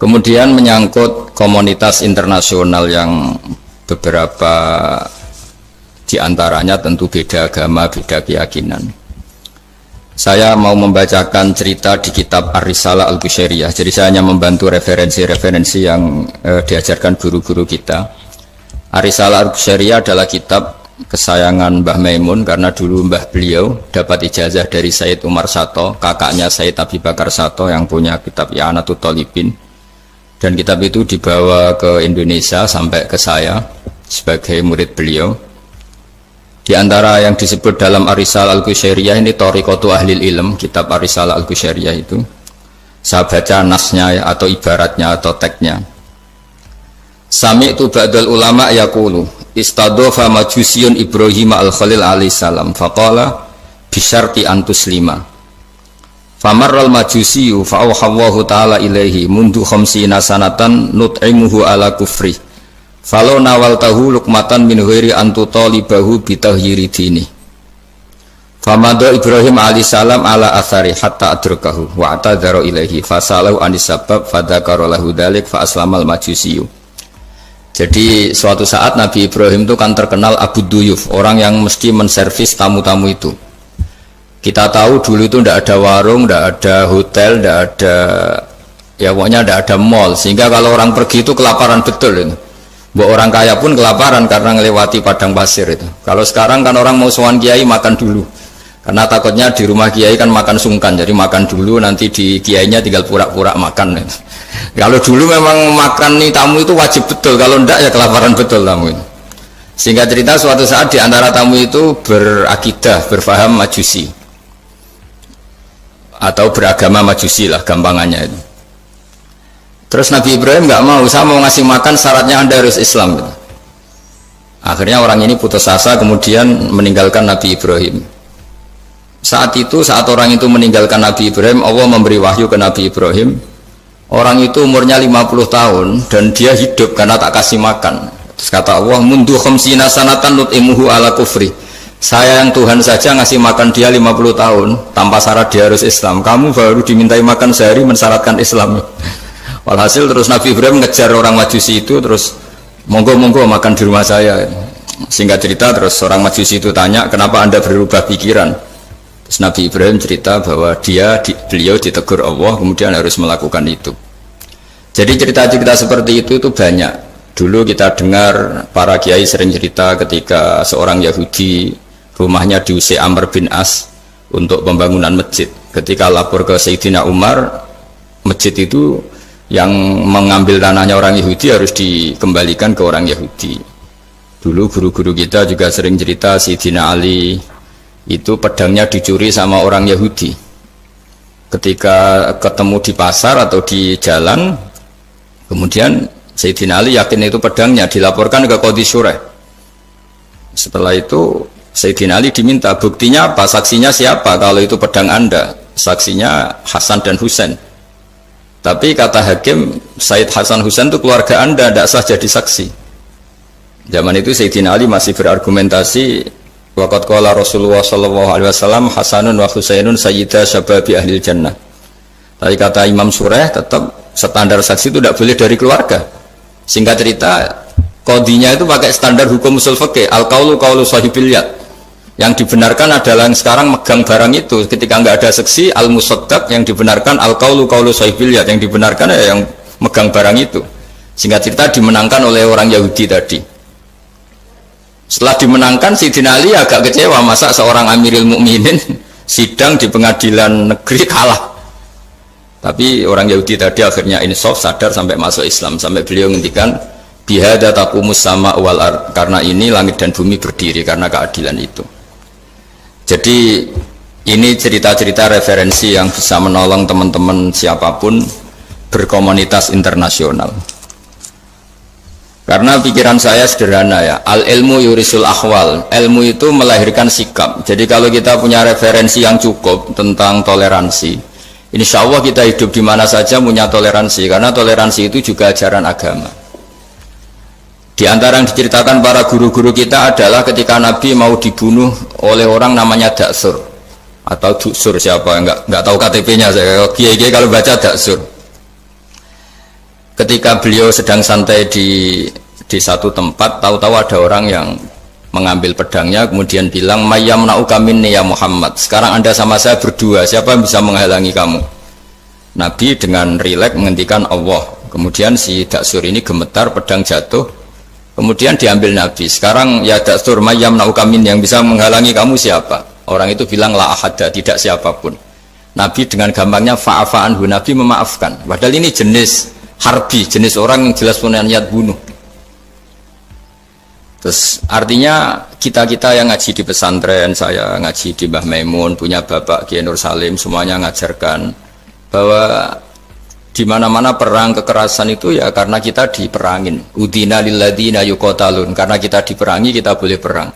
Kemudian menyangkut komunitas internasional yang beberapa diantaranya tentu beda agama, beda keyakinan. Saya mau membacakan cerita di kitab Ar-Risalah Al-Qushairiyah. Jadi saya hanya membantu referensi-referensi yang diajarkan guru-guru kita. Ar-Risalah Al-Qushairiyah adalah kitab kesayangan Mbah Maimun karena dulu mbah beliau dapat ijazah dari Said Umar Sato, kakaknya Said Abi Bakar Sato yang punya kitab I'anatul Thalibin. Dan kitab itu dibawa ke Indonesia sampai ke saya sebagai murid beliau. Di antara yang disebut dalam Ar-Risalah Al-Qushairiyah ini Thariqatu Ahlil Ilm, kitab Ar-Risalah Al-Qushairiyah itu. Saya baca nasnya atau ibaratnya atau teksnya. Sami'tu ba'dal ulama yaqulu istadhafa majusiyun Ibrahim al-Khalil alaihi salam faqala bisyarti antuslima. Famarral majusiyu fa'awhallahu ta'ala ilaihi mundu khamsina sanatan nut'imuhu ala kufri. Falau nawaltahu lukmatan min ghairi antu talibahu bitahyiri dini. Famadu Ibrahim alaihissalam ala athari hatta adrakahu wa atadharu ilaihi fasalahu anisabab fadhakara lahu dhalik fa aslamal majusiyu. Jadi suatu saat Nabi Ibrahim itu kan terkenal Abu Duyuf, orang yang mesti menservis tamu-tamu itu. Kita tahu dulu itu tidak ada warung, tidak ada hotel, tidak ada, ya pokoknya tidak ada mall, sehingga kalau orang pergi itu kelaparan betul itu. Mbok orang kaya pun kelaparan karena melewati padang pasir itu. Kalau sekarang kan orang mau sowan kiai makan dulu, karena takutnya di rumah kiai kan makan sungkan, jadi makan dulu nanti di kiainya tinggal pura-pura makan. Kalau dulu memang makan nih tamu itu wajib betul, kalau enggak ya kelaparan betul tamu itu. Sehingga cerita suatu saat di antara tamu itu berakidah, berfaham majusi atau beragama majusi lah gampangannya itu. Terus Nabi Ibrahim nggak mau, saya mau ngasih makan syaratnya Anda harus Islam gitu. Akhirnya orang ini putus asa kemudian meninggalkan Nabi Ibrahim. Saat orang itu meninggalkan Nabi Ibrahim, Allah memberi wahyu ke Nabi Ibrahim. Orang itu umurnya 50 tahun dan dia hidup karena tak kasih makan. Terus kata Allah, mundu khamsina sanatan nut'imuhu ala kufri. Saya yang Tuhan saja ngasih makan dia 50 tahun tanpa syarat dia harus Islam. Kamu baru dimintai makan sehari mensyaratkan Islam. Walhasil terus Nabi Ibrahim ngejar orang majusi itu, terus monggo-monggo makan di rumah saya. Singkat cerita terus orang majusi itu tanya, kenapa Anda berubah pikiran? Terus Nabi Ibrahim cerita bahwa beliau ditegur Allah kemudian harus melakukan itu. Jadi cerita-cerita seperti itu banyak. Dulu kita dengar para kiai sering cerita ketika seorang Yahudi rumahnya diusir Amr bin As untuk pembangunan masjid. Ketika lapor ke Sayyidina Umar, masjid itu yang mengambil tanahnya orang Yahudi harus dikembalikan ke orang Yahudi. Dulu guru-guru kita juga sering cerita Sayyidina Ali itu pedangnya dicuri sama orang Yahudi. Ketika ketemu di pasar atau di jalan, kemudian Sayyidina Ali yakin itu pedangnya, dilaporkan ke Qadhi Syureh. Setelah itu Sayyidina Ali diminta, buktinya apa, saksinya siapa kalau itu pedang Anda? Saksinya Hasan dan Husain. Tapi kata hakim, Said Hasan Husain itu keluarga Anda, tidak sah jadi saksi. Zaman itu Sayyidina Ali masih berargumentasi, waqad qala Rasulullah sallallahu alaihi wasallam Hasanun wa Husainun sayyida syababi ahlil jannah. Tapi kata Imam Sureh, tetap standar saksi itu tidak boleh dari keluarga. Singkat cerita, qadhinya itu pakai standar hukum usul fikih, al-qaulu qaulu sahibil yad. Yang dibenarkan adalah yang sekarang megang barang itu. Ketika nggak ada saksi, al-musaddaq, yang dibenarkan al-qaulu qaulu sahibil yad, yang dibenarkan ya yang megang barang itu. Singkat cerita dimenangkan oleh orang Yahudi tadi. Setelah dimenangkan, Sayyidina Ali agak kecewa, masa seorang Amirul Mukminin sidang di pengadilan negeri kalah. Tapi orang Yahudi tadi akhirnya insaf, sadar sampai masuk Islam, sampai beliau ngendikan bihadza taqumus sama wal ard, karena ini langit dan bumi berdiri karena keadilan itu. Jadi ini cerita-cerita referensi yang bisa menolong teman-teman siapapun berkomunitas internasional. Karena pikiran saya sederhana ya, al ilmu yurisul ahwal, ilmu itu melahirkan sikap. Jadi kalau kita punya referensi yang cukup tentang toleransi, insya Allah kita hidup di mana saja punya toleransi, karena toleransi itu juga ajaran agama. Di antara yang diceritakan para guru-guru kita adalah ketika Nabi mau dibunuh oleh orang namanya Daksur atau Duksur, siapa nggak tahu KTP-nya saya. Kiai-kiai kalau baca Daksur. ketika beliau sedang santai di satu tempat, tahu-tahu ada orang yang mengambil pedangnya kemudian bilang, mayyamna'uka minni ya Muhammad, sekarang anda sama saya berdua, siapa yang bisa menghalangi kamu? Nabi dengan rileks menghentikan Allah. Kemudian si Daksur ini gemetar, pedang jatuh, kemudian diambil Nabi. Sekarang ya Daksur, mayyamna'uka minni, yang bisa menghalangi kamu siapa? Orang itu bilang la ahada, tidak siapapun. Nabi dengan gampangnya fa'afa'anhu, Nabi memaafkan. Padahal ini jenis harbi, jenis orang yang jelas punya niat bunuh. Terus artinya kita-kita yang ngaji di pesantren, saya ngaji di Mbah Maimun, punya Bapak Kiai Nur Salim, semuanya ngajarkan bahwa di mana-mana perang kekerasan itu ya karena kita diperangin. Udina lilladzina yuqatalun, karena kita diperangi kita boleh perang.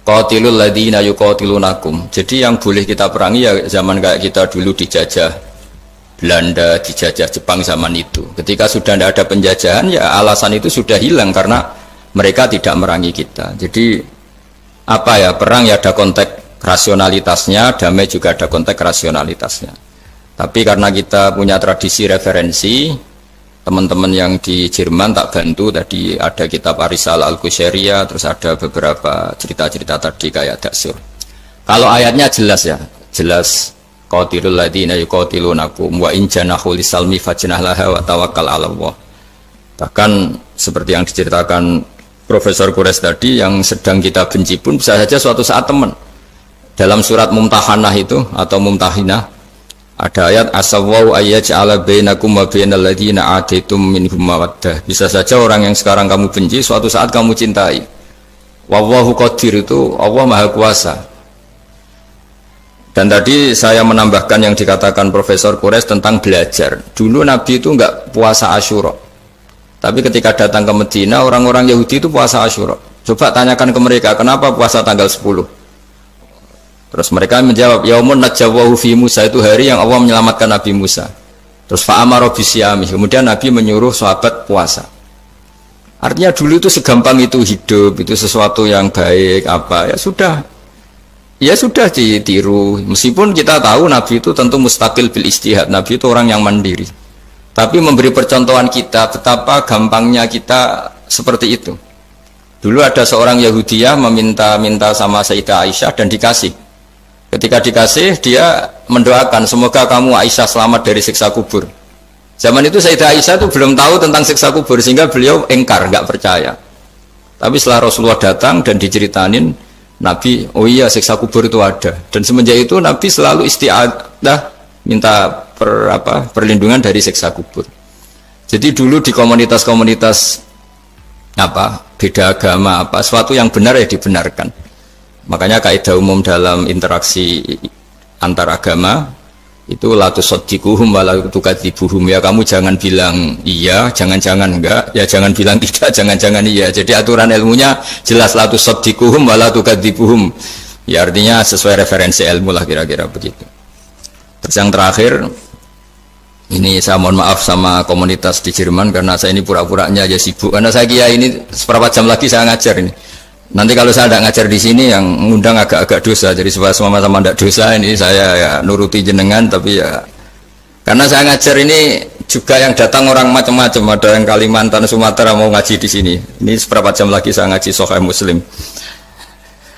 Qatilul ladzina yuqatilunakum. Jadi yang boleh kita perangi ya zaman kayak kita dulu dijajah Belanda, dijajah Jepang zaman itu. Ketika sudah tidak ada penjajahan ya alasan itu sudah hilang karena mereka tidak merangi kita. Jadi apa ya, perang ya ada konteks rasionalitasnya, damai juga ada konteks rasionalitasnya. Tapi karena kita punya tradisi referensi, teman-teman yang di Jerman tak bantu, tadi ada kitab Arisalah Al-Qushairiyah, terus ada beberapa cerita-cerita tadi kayak Daksur. Kalau ayatnya jelas ya, jelas qatilul ladzina yuqatilunakum wa in janahu lisalmi fajnah laha wa tawakkal 'ala Allah. Bahkan seperti yang diceritakan Profesor Quraisy tadi, yang sedang kita benci pun bisa saja suatu saat teman. Dalam surat Mumtahanah itu atau Mumtahinah ada ayat asawwau ayyaj'ala bainakum wa bainal ladzina ataitum minhum mawaddah. Bisa saja orang yang sekarang kamu benci suatu saat kamu cintai. Wallahu qadir, itu Allah Maha Kuasa. Dan tadi saya menambahkan yang dikatakan Profesor Quraisy tentang belajar. Dulu Nabi itu enggak puasa Asyura. Tapi ketika datang ke Medina, orang-orang Yahudi itu puasa Asyura. Coba tanyakan ke mereka, kenapa puasa tanggal 10? Terus mereka menjawab, yaumun najawwahu fi Musa, itu hari yang Allah menyelamatkan Nabi Musa. Terus fa'amara bisyami, kemudian Nabi menyuruh sahabat puasa. Artinya dulu itu segampang itu hidup, itu sesuatu yang baik, apa ya sudah ditiru. Meskipun kita tahu Nabi itu tentu mustaqil bil istihad, Nabi itu orang yang mandiri. Tapi memberi percontohan kita betapa gampangnya kita seperti itu. Dulu ada seorang Yahudiyah meminta sama Sayyidah Aisyah dan dikasih. Ketika dikasih, dia mendoakan semoga kamu Aisyah selamat dari siksa kubur. Zaman itu Sayyidah Aisyah itu belum tahu tentang siksa kubur, sehingga beliau engkar, nggak percaya. Tapi setelah Rasulullah datang dan diceritanin Nabi, oh iya siksa kubur itu ada. Dan semenjak itu Nabi selalu isti'adah, minta perlindungan dari siksa kubur. Jadi dulu di komunitas-komunitas beda agama sesuatu yang benar ya dibenarkan. Makanya kaidah umum dalam interaksi antar agama itu la tusaddiquhum wa la tukadzibuhum, ya kamu jangan bilang iya, jangan-jangan enggak, ya jangan bilang tidak, jangan-jangan iya. Jadi aturan ilmunya jelas, la tusaddiquhum wa la tukadzibuhum. Ya artinya sesuai referensi ilmu lah, kira-kira begitu. Terus yang terakhir, ini saya mohon maaf sama komunitas di Jerman karena saya ini pura-puranya aja sibuk. Karena saya kira ini seberapa jam lagi saya ngajar ini. Nanti kalau saya tidak ngajar di sini yang ngundang agak-agak dosa. Jadi supaya sama-sama tidak dosa, ini saya ya nuruti jenengan, tapi ya karena saya ngajar ini juga yang datang orang macam-macam. Ada yang Kalimantan, Sumatera mau ngaji di sini. Ini seberapa jam lagi saya ngaji Sahih Muslim.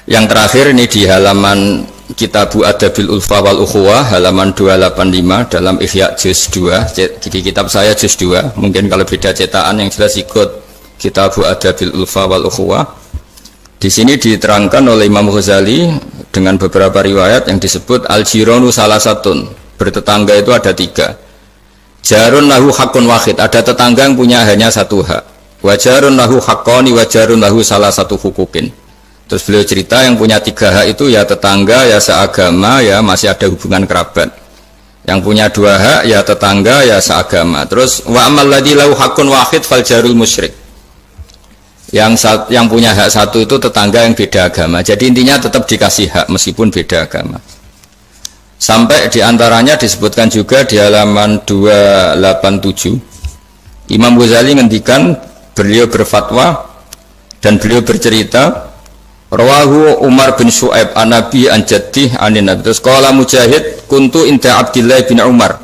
Yang terakhir ini di halaman Kitabu Adabil Ulfa wal Ukhuwah halaman 285 dalam Ihya juz 2. Di kitab saya juz 2, mungkin kalau beda cetakan yang jelas ikut Kitabu Adabil Ulfa wal Ukhuwah. Di sini diterangkan oleh Imam Ghazali dengan beberapa riwayat yang disebut al-jiranu salasatun, bertetangga itu ada 3. Jarun lahu hakun wahid, ada tetangga yang punya hanya satu hak. Wajarun lahu hakoni, wajarun lahu salah satu hukukin. Terus beliau cerita yang punya 3 hak itu ya tetangga, ya seagama, ya masih ada hubungan kerabat. Yang punya 2 hak ya tetangga, ya seagama. Terus wa amal ladzi lahu hakun wahid fal jarul musyrik. Yang punya hak satu itu tetangga yang beda agama. Jadi intinya tetap dikasih hak meskipun beda agama. Sampai diantaranya disebutkan juga di halaman 287. Imam Ghazali ngendikan, beliau berfatwa dan beliau bercerita, rawahu Umar bin Shu'aib an Nabi an Jaddih anin Nabi. Terus qala Mujahid kuntu inda Abdillah bin Umar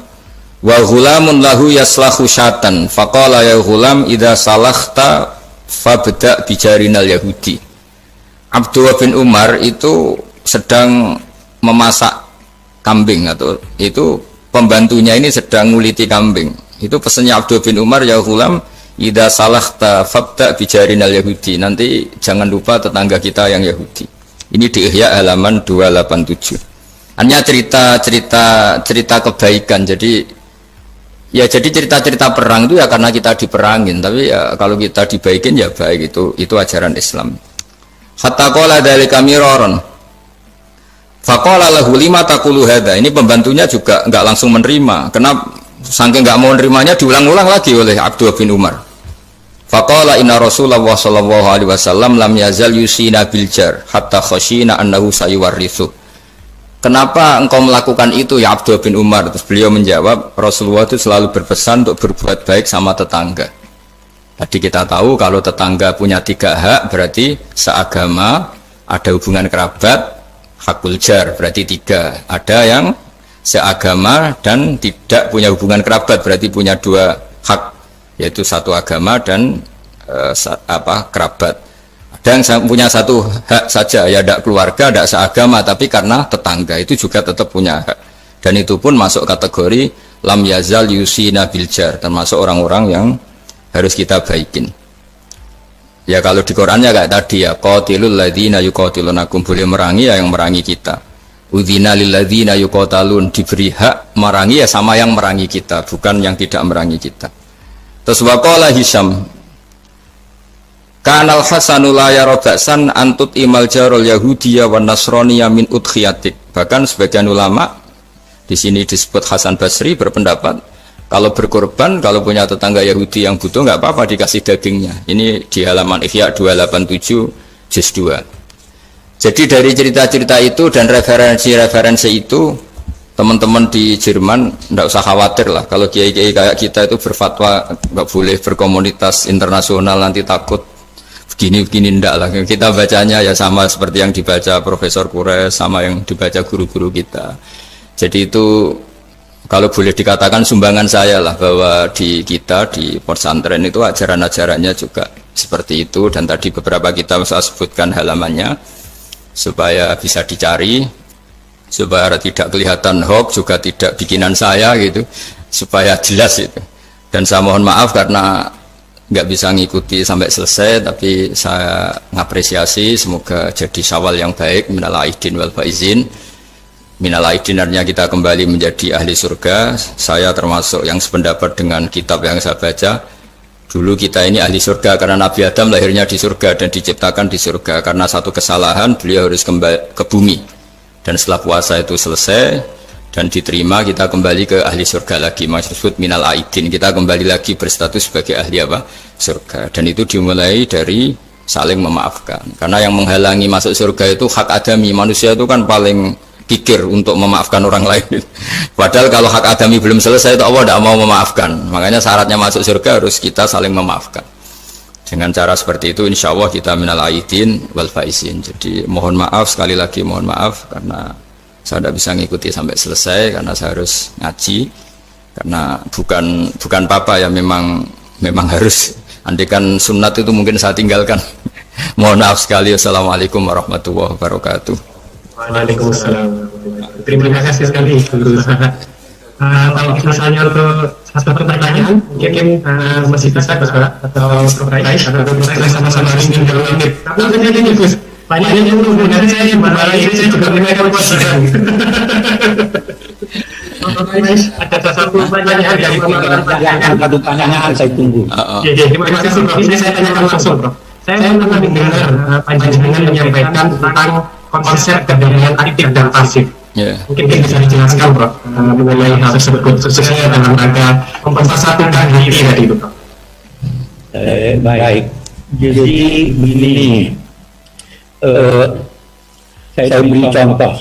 Wa ghulamun lahu yaslahu syatan faqala ya ghulam idza salakhta fabda bijarinal yahudi. Abdullah bin Umar itu sedang memasak kambing, atau itu pembantunya ini sedang nguliti kambing. Itu pesannya Abdullah bin Umar, ya ghulam idza salakhta fabda bijarinal yahudi, nanti jangan lupa tetangga kita yang Yahudi. Ini di Ihya halaman 287. Hanya cerita kebaikan. Jadi cerita-cerita perang itu ya karena kita diperangin, tapi ya kalau kita dibaikin ya baik, itu ajaran Islam. Hatta qala dzalika miraron. Faqala lahu lima taqulu hadza. Ini pembantunya juga enggak langsung menerima. Kenapa? Saking enggak mau nerimanya diulang-ulang lagi oleh Abdullah bin Umar. Faqala inna Rasulullah sallallahu alaihi wasallam lam yazal yusina bil jar hatta khashina annahu sayuwarithu. Kenapa engkau melakukan itu ya Abdullah bin Umar? Terus beliau menjawab, Rasulullah itu selalu berpesan untuk berbuat baik sama tetangga. Tadi kita tahu kalau tetangga punya 3 hak, berarti seagama, ada hubungan kerabat, hakul jar, berarti 3. Ada yang seagama dan tidak punya hubungan kerabat, berarti punya 2 hak, yaitu satu agama dan kerabat. Ada yang punya 1 hak saja, ya tidak keluarga, tidak seagama, tapi karena tetangga, itu juga tetap punya hak. Dan itu pun masuk kategori lam yazal yusina bil jar, termasuk orang-orang yang harus kita baikin. Ya kalau di Qurannya kayak tadi ya, qatilul ladzina yuqatilunakum, boleh merangi ya yang merangi kita. Udzina lil ladzina yuqatalun, diberi hak merangi ya sama yang merangi kita, bukan yang tidak merangi kita. Terus waqala Hisham, kanal Hasanul la yarabsan antut imal jarul yahudiyya wan nasraniyya min udkhiyatik. Bahkan sebagian ulama di sini disebut Hasan Basri berpendapat kalau berkorban, kalau punya tetangga Yahudi yang butuh nggak apa-apa dikasih dagingnya. Ini di halaman Ihya 287 juz 2. Jadi dari cerita-cerita itu dan referensi-referensi itu, teman-teman di Jerman nggak usah khawatir lah. Kalau kiai-kiai kayak kita itu berfatwa nggak boleh berkomunitas internasional, nanti takut begini-begini, ndak lah. Kita bacanya ya sama seperti yang dibaca Profesor Kures, sama yang dibaca guru-guru kita. Jadi itu kalau boleh dikatakan sumbangan saya lah, bahwa di kita di pesantren itu ajaran-ajarannya juga seperti itu. Dan tadi beberapa kita saya sebutkan halamannya supaya bisa dicari, supaya tidak kelihatan hoax, juga tidak bikinan saya gitu, supaya jelas itu. Dan saya mohon maaf karena nggak bisa ngikuti sampai selesai, tapi saya ngapresiasi, semoga jadi syawal yang baik, minal aidin wal faizin. Minal aidin artinya kita kembali menjadi ahli surga. Saya termasuk yang sependapat dengan kitab yang saya baca. Dulu kita ini ahli surga karena Nabi Adam lahirnya di surga dan diciptakan di surga. Karena satu kesalahan beliau harus kembali ke bumi. Dan setelah puasa itu selesai dan diterima, kita kembali ke ahli surga lagi. Maksud minal aidin, kita kembali lagi berstatus sebagai ahli surga. Dan itu dimulai dari saling memaafkan. Karena yang menghalangi masuk surga itu hak adami. Manusia itu kan paling pikir untuk memaafkan orang lain. Padahal kalau hak adami belum selesai itu Allah tidak mau memaafkan. Makanya syaratnya masuk surga harus kita saling memaafkan. Dengan cara seperti itu insya Allah kita minal aidin wal faizin. Jadi mohon maaf, sekali lagi mohon maaf karena saya tidak bisa ngikuti sampai selesai karena saya harus ngaji. Karena bukan papa ya, memang harus. Andikan sunat itu mungkin saya tinggalkan. Mohon maaf sekali. Assalamualaikum warahmatullahi wabarakatuh. Waalaikumsalam. Terima kasih sekali. Kalau misalnya untuk satu pertanyaan, mungkin masih bisa atau terkait atau sama-sama ingin jawab. Tapi ini Gus, banyak yang menghubungkan saya saya juga mengenai posisi. Ada satu pertanyaan dari satu pertanyaan saya tunggu. Terima kasih Prof. Ini saya tanyakan langsung Prof. Saya pernah mendengar panjenengan menyampaikan tentang konsep kedamaian aktif dan pasif. Mungkin bisa dijelaskan Prof mengenai hal tersebut, khususnya dalam rangka mempersatukan diri tadi itu Prof. Baik, jadi begini, saya beri contoh.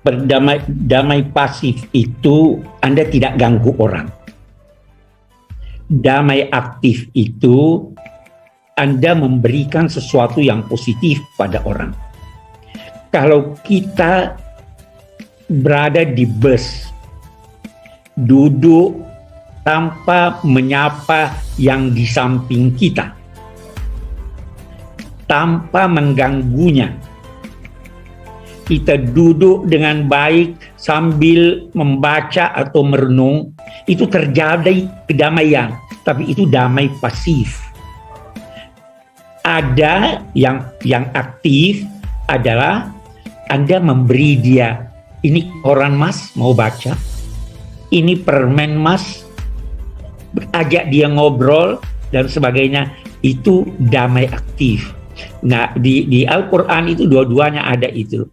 Berdamai pasif itu Anda tidak ganggu orang. Damai aktif itu Anda memberikan sesuatu yang positif pada orang. Kalau kita berada di bus, duduk tanpa menyapa yang di samping kita, tanpa mengganggunya. Kita duduk dengan baik sambil membaca atau merenung, itu terjadi kedamaian, tapi itu damai pasif. Ada yang aktif adalah Anda memberi dia, ini koran mas mau baca, ini permen mas, ajak dia ngobrol dan sebagainya, itu damai aktif. Nah, di Al-Quran itu dua-duanya ada itu.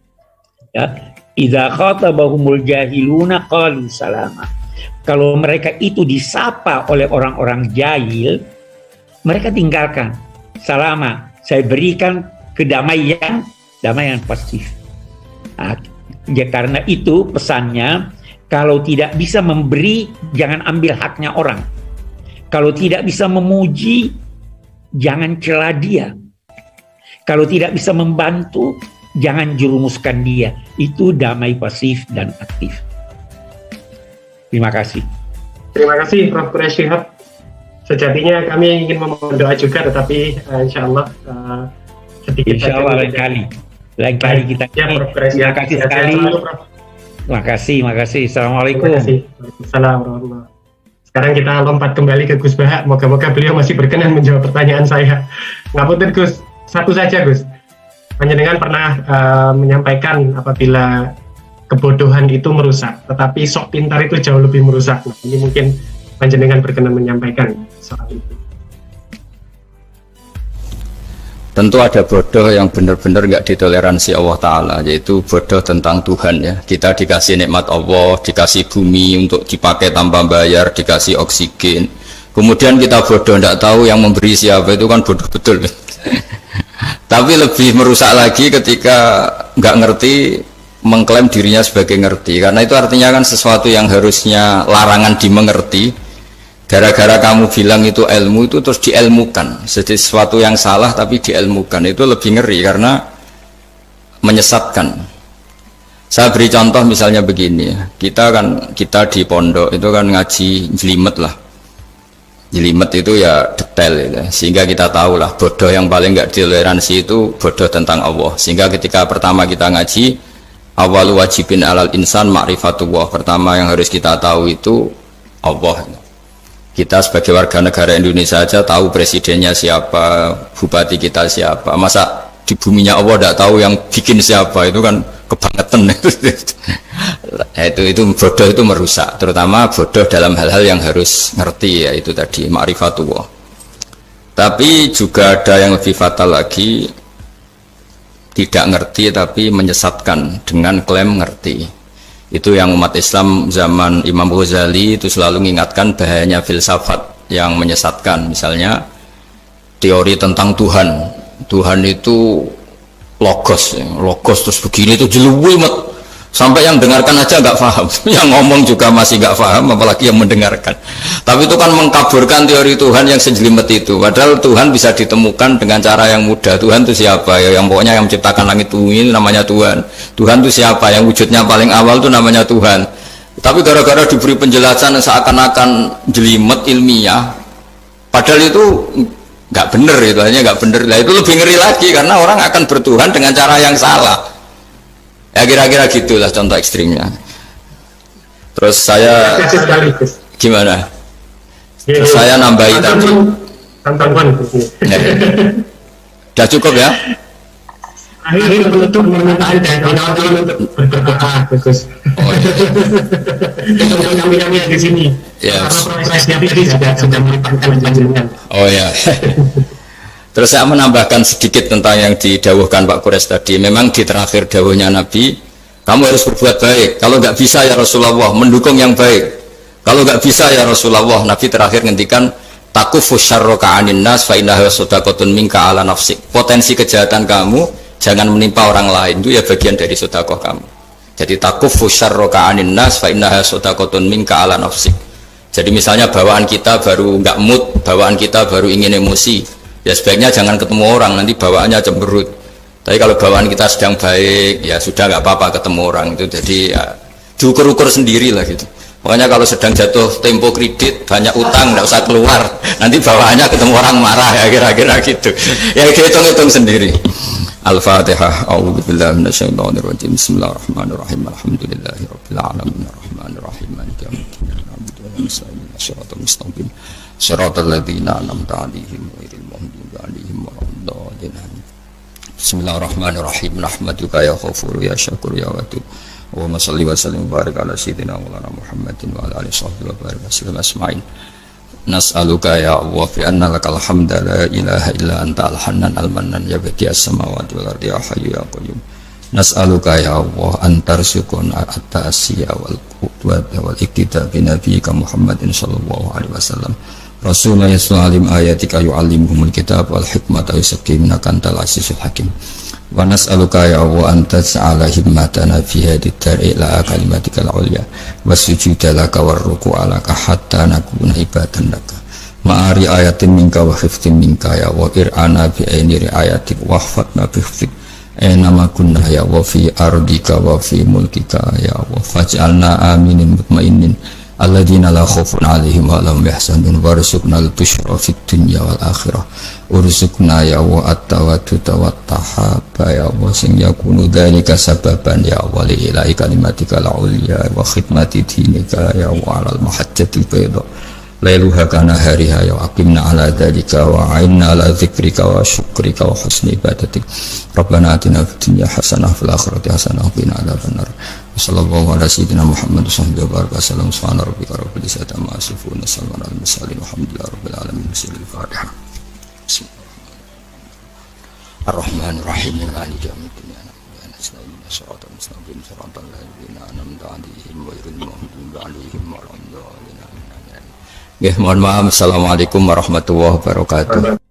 Ya, idza khatabahumul jahiluna qalu salama. Kalau mereka itu disapa oleh orang-orang jahil, mereka tinggalkan. Salama, saya berikan kedamaian, damaian pasif. Nah, ya karena itu pesannya, kalau tidak bisa memberi, jangan ambil haknya orang. Kalau tidak bisa memuji, jangan cela dia. Kalau tidak bisa membantu, jangan jerumuskan dia. Itu damai pasif dan aktif. Terima kasih. Terima kasih Prof. Quraish Shihab. Sejatinya kami ingin memohon doa juga, tetapi insya Allah sedikit Insya Allah lain kali kita. Ya, Prof. Quraish. Terima kasih sekali. Terima kasih. Assalamualaikum. Terima kasih. Assalamualaikum. Sekarang kita lompat kembali ke Gus Baha. Moga-moga beliau masih berkenan menjawab pertanyaan saya. Ngapunten Gus, satu saja Gus. Panjenengan pernah menyampaikan apabila kebodohan itu merusak, tetapi sok pintar itu jauh lebih merusak. Nah, ini mungkin panjenengan berkenan menyampaikan soal itu. Tentu ada bodoh yang benar-benar nggak ditoleransi Allah Ta'ala, yaitu bodoh tentang Tuhan ya. Kita dikasih nikmat Allah, dikasih bumi untuk dipakai tanpa bayar, dikasih oksigen. Kemudian kita bodoh, nggak tahu yang memberi siapa, itu kan bodoh betul. Tapi lebih merusak lagi ketika nggak ngerti, mengklaim dirinya sebagai ngerti. Karena itu artinya kan sesuatu yang harusnya larangan dimengerti, gara-gara kamu bilang itu ilmu, itu terus diilmukan. Jadi sesuatu yang salah tapi diilmukan, itu lebih ngeri karena menyesatkan. Saya beri contoh misalnya begini, kita di pondok itu kan ngaji jelimet lah. Jelimet itu ya detail gitu. Sehingga kita tahu lah bodoh yang paling nggak ditoleransi itu bodoh tentang Allah. Sehingga ketika pertama kita ngaji, awal wajibin alal insan ma'rifatullah, pertama yang harus kita tahu itu Allah. Kita sebagai warga negara Indonesia aja tahu presidennya siapa, bupati kita siapa. Masa di buminya Allah tidak tahu yang bikin siapa, itu kan kebangetan. itu bodoh, itu merusak, terutama bodoh dalam hal-hal yang harus ngerti, yaitu tadi ma'rifatullah. Tapi juga ada yang lebih fatal lagi, tidak ngerti tapi menyesatkan dengan klaim ngerti. Itu yang umat Islam zaman Imam Ghazali itu selalu mengingatkan bahayanya filsafat yang menyesatkan. Misalnya teori tentang Tuhan itu logos terus begini, itu jeluwimet sampai yang dengarkan aja nggak paham, yang ngomong juga masih nggak paham, apalagi yang mendengarkan. Tapi itu kan mengkaburkan teori Tuhan yang sejelimet itu. Padahal Tuhan bisa ditemukan dengan cara yang mudah. Tuhan itu siapa ya? Yang pokoknya yang menciptakan langit bumi itu namanya Tuhan. Tuhan itu siapa? Yang wujudnya paling awal itu namanya Tuhan. Tapi gara-gara diberi penjelasan seakan-akan jelimet ilmiah, padahal itu nggak bener, itu hanya nggak bener. Nah, itu lebih ngeri lagi karena orang akan bertuhan dengan cara yang salah. Ya kira-kira gitulah contoh ekstrimnya. Terus saya gimana? Terus saya nambahi tadi. Ya. Udah cukup ya? Akhir penutup permintaan dan kawan-kawan untuk berdoa, Gus. Kami di sini. Ya. Karena proses juga sudah melibatkan panjenengan. Oh ya. Terus saya menambahkan sedikit tentang yang didawuhkan Pak Quraish tadi. Memang di terakhir dawuhnya Nabi, kamu harus berbuat baik. Kalau nggak bisa ya Rasulullah, mendukung yang baik. Kalau nggak bisa ya Rasulullah, Nabi terakhir ngendikan takufu syarroka anin nas fa innaha shadaqatun minka ala nafsik. Potensi kejahatan kamu jangan menimpa orang lain, itu ya bagian dari sedekah kamu. Jadi takufu syarroka anin nas fa innaha shadaqatun minka ala nafsik. Jadi misalnya bawaan kita baru nggak mood, bawaan kita baru ingin emosi, ya sebaiknya jangan ketemu orang, nanti bawaannya cemberut. Tapi kalau bawaan kita sedang baik, ya sudah nggak apa-apa ketemu orang itu. Jadi ya, diukur-ukur sendiri lah gitu. Makanya kalau sedang jatuh tempo kredit, banyak utang, nggak usah keluar. Nanti bawaannya ketemu orang marah ya kira-kira gitu. Ya hitung-hitung sendiri. Al-Fatihah. A'udzubillahi minasyaitonirrajim. Bismillahirrahmanirrahim. Alhamdulillahirabbil alamin. Arrahmanirrahim. Maliki yaumiddin. Na'budu wa nasta'inu. Shiratal mustaqim. Shiratal ladzina an'amta 'alaihim ghairil maghdubi 'alaihim waladdallin. Bismillahirrahmanirrahim. Nahmaduka ya Ghafur ya Syakur ya Wadud. Allahumma salli wa sallim wa barik ala sayyidina Maulana Muhammadin wa ala alihi wa barik wasallam asma'in. Nas'aluka ya Allah fi anna lakal hamda la ilaha illa anta al-hannan al-mannan ya badi as-samawati wal ardi ya hayyu ya qayyum. Nas'aluka ya Allah antarzuqna at-ta'siya wal qudwata wal iktida bi nabiyyika Muhammadin sallallahu alaihi wasallam. Rasulullah sallallahu ayatika yu'allimuhumul kitab wal hikmata yusakkimuna kantal azizul hakim. Wa nas'aluka ya Allah anta ta'ala himmatana fi hadhihi dar ila kalimatikal ulya wasujuda laka warruku'a laka hatta nakuna ibadan laka ma'ari ayatin minka wa khiftin minka ya wa ir'ana bi aini riayatik wa hfatna bi khiftik nama kunna ya wa fi ardika wa fi mulkika ya wa faj'alna aminin mutmainin alladzina la khaufun 'alaihim wa lahum yahzanun warzuqna al-busyra fid dunya wal akhirah urzuqna ya wa at-tawadduda wat tahaba ya wa sing yakunu dzalika sababan ya wa li ilahi kalimatika al-ulya wa khidmati dinika ya wa 'alal mahajjatil bayda lailuha kana hariha ya aqimna 'ala dzalika wa 'inna 'ala dzikrika wa syukrika wa husni ibadatik rabbana atina fid dunya hasanah fil akhirati hasanah wa qina adzabannar. Sallallahu ala sayyidina Muhammad sallallahu alaihi wasallam. Subhana rabbika rabbil izzati amma yasifun. Salamun alal mursalin. Walhamdulillahi rabbil alamin. Bismillahirrahmanirrahim. Ar-Rahmanir-Rahim. Maliki yaumiddin. Shiratal mustaqim. Shiratal ladzina an'amta 'alaihim ghairil maghdubi 'alaihim waladdallin. Nggih, mohon maaf. Assalamualaikum warahmatullahi wabarakatuh.